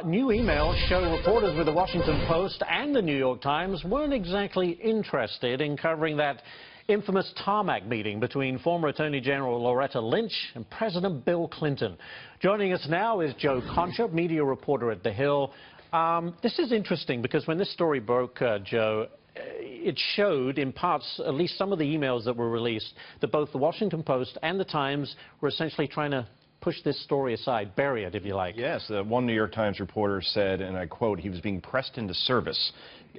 New emails show reporters with the Washington Post and the New York Times weren't exactly interested in covering that infamous tarmac meeting between former Attorney General Loretta Lynch and President Bill Clinton. Joining us now is Joe Concha, media reporter at The Hill. This is interesting because when this story broke, Joe, it showed in parts, at least some of the emails that were released, that both the Washington Post and the Times were essentially trying to push this story aside, bury it, if you like. Yes, one New York Times reporter said, and I quote, he was being pressed into service,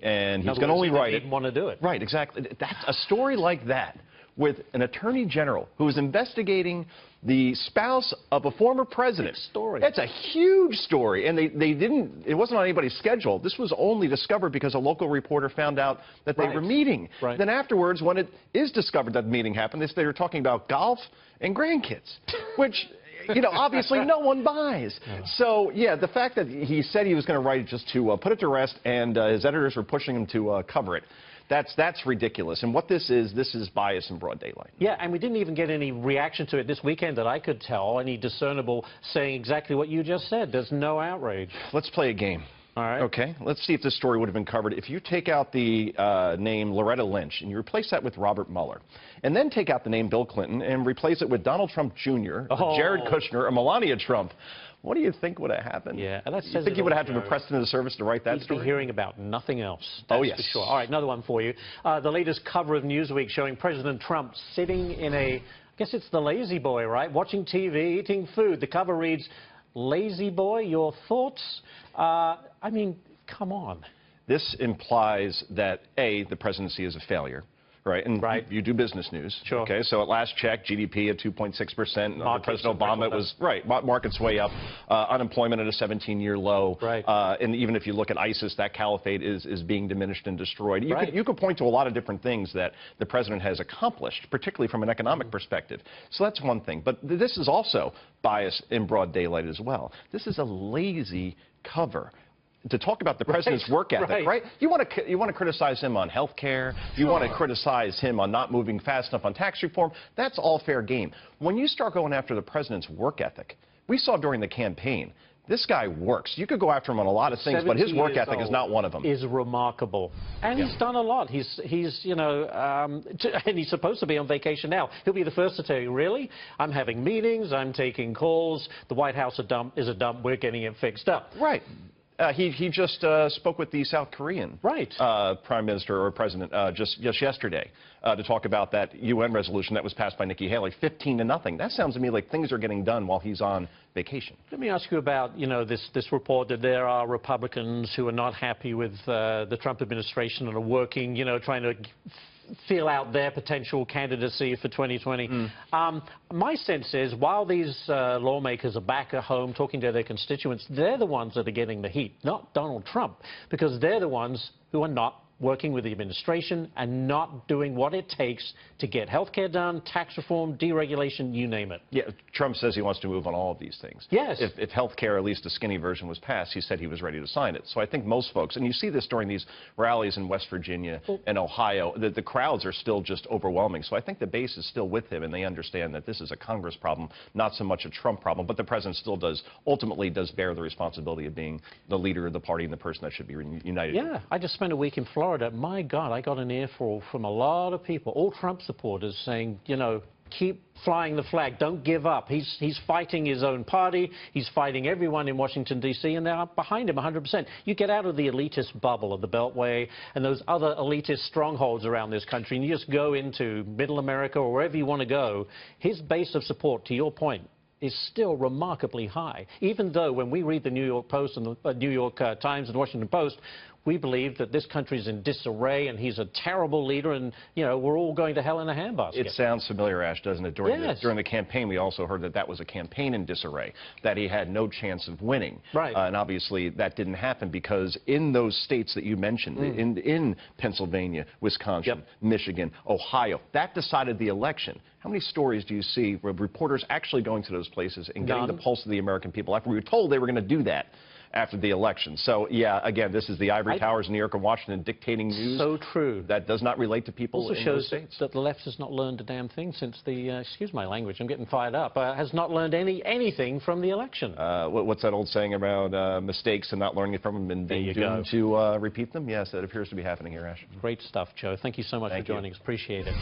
and he's going to only write it. He didn't want to do it. Right, exactly. That's a story like that, with an attorney general who is investigating the spouse of a former president. Big story. That's a huge story, and they didn't. It wasn't on anybody's schedule. This was only discovered because a local reporter found out that they were meeting. Right. Then afterwards, when it is discovered that the meeting happened, they were talking about golf and grandkids, which, you know, obviously no one buys. So, yeah, the fact that he said he was going to write it just to put it to rest, and his editors were pushing him to cover it, that's ridiculous. And what this is bias in broad daylight. Yeah, and we didn't even get any reaction to it this weekend that I could tell, any discernible saying exactly what you just said. There's no outrage. Let's play a game. All right. Okay, let's see if this story would have been covered. If you take out the name Loretta Lynch and you replace that with Robert Mueller, and then take out the name Bill Clinton and replace it with Donald Trump Jr., Jared Kushner, or Melania Trump, what do you think would have happened? Yeah, and that says you think you would have to be pressed into the service to write that story? He'd be hearing about nothing else. That's for sure. All right, another one for you. The latest cover of Newsweek showing President Trump sitting in a, I guess it's the lazy boy, right? Watching TV, eating food. The cover reads, "Lazy boy, your thoughts?" I mean, come on. This implies that, A, the presidency is a failure, right? And you do business news. Sure. Okay, so at last check, GDP at 2.6%. President Obama, it was, market's way up. Unemployment at a 17-year low. Right. And even if you look at ISIS, that caliphate is being diminished and destroyed. You could point to a lot of different things that the president has accomplished, particularly from an economic perspective. So that's one thing. But this is also bias in broad daylight as well. This is a lazy cover to talk about the president's work ethic, right? You want to criticize him on health care. You want to criticize him on not moving fast enough on tax reform. That's all fair game. When you start going after the president's work ethic, we saw during the campaign, this guy works. You could go after him on a lot of things, but his work ethic is not one of them. Is remarkable, and he's done a lot. He's you know, and he's supposed to be on vacation now. He'll be the first to tell you, really, I'm having meetings, I'm taking calls. The White House is a dump. We're getting it fixed up. Right. He just spoke with the South Korean Prime Minister or President just yesterday to talk about that UN resolution that was passed by Nikki Haley, 15-0. That sounds to me like things are getting done while he's on vacation. Let me ask you about, you know, this report that there are Republicans who are not happy with the Trump administration and are working, you know, trying to feel out their potential candidacy for 2020. My sense is, while these lawmakers are back at home talking to their constituents, they're the ones that are getting the heat, not Donald Trump, because they're the ones who are not working with the administration and not doing what it takes to get health care done, tax reform, deregulation, you name it. Yeah, Trump says he wants to move on all of these things. Yes. If health care, at least a skinny version, was passed, he said he was ready to sign it. So I think most folks, and you see this during these rallies in West Virginia and Ohio, the crowds are still just overwhelming. So I think the base is still with him, and they understand that this is a Congress problem, not so much a Trump problem. But the president still ultimately does bear the responsibility of being the leader of the party and the person that should be united. Yeah, I just spent a week in Florida. My God, I got an earful from a lot of people, all Trump supporters, saying, you know, keep flying the flag, don't give up. He's fighting his own party, he's fighting everyone in Washington, D.C., and they're behind him 100%. You get out of the elitist bubble of the Beltway and those other elitist strongholds around this country, and you just go into Middle America or wherever you want to go. His base of support, to your point, is still remarkably high, even though when we read the New York Post and the New York Times and the Washington Post, we believe that this country is in disarray and he's a terrible leader and, you know, we're all going to hell in a handbasket. It sounds familiar, Ash, doesn't it? During the campaign, we also heard that that was a campaign in disarray, that he had no chance of winning. Right. And obviously that didn't happen because in those states that you mentioned, in Pennsylvania, Wisconsin, Michigan, Ohio, that decided the election. How many stories do you see where reporters actually going to those places and getting the pulse of the American people after we were told they were going to do that? after the election. So, yeah, again, this is the ivory towers in New York and Washington dictating news. So true. That does not relate to people also in shows those states. that the left has not learned a damn thing since the, excuse my language, I'm getting fired up, has not learned anything from the election. What's that old saying about mistakes and not learning from them and being doomed to repeat them? Yes, that appears to be happening here, Ash. Great stuff, Joe. Thank you so much for joining us. Appreciate it.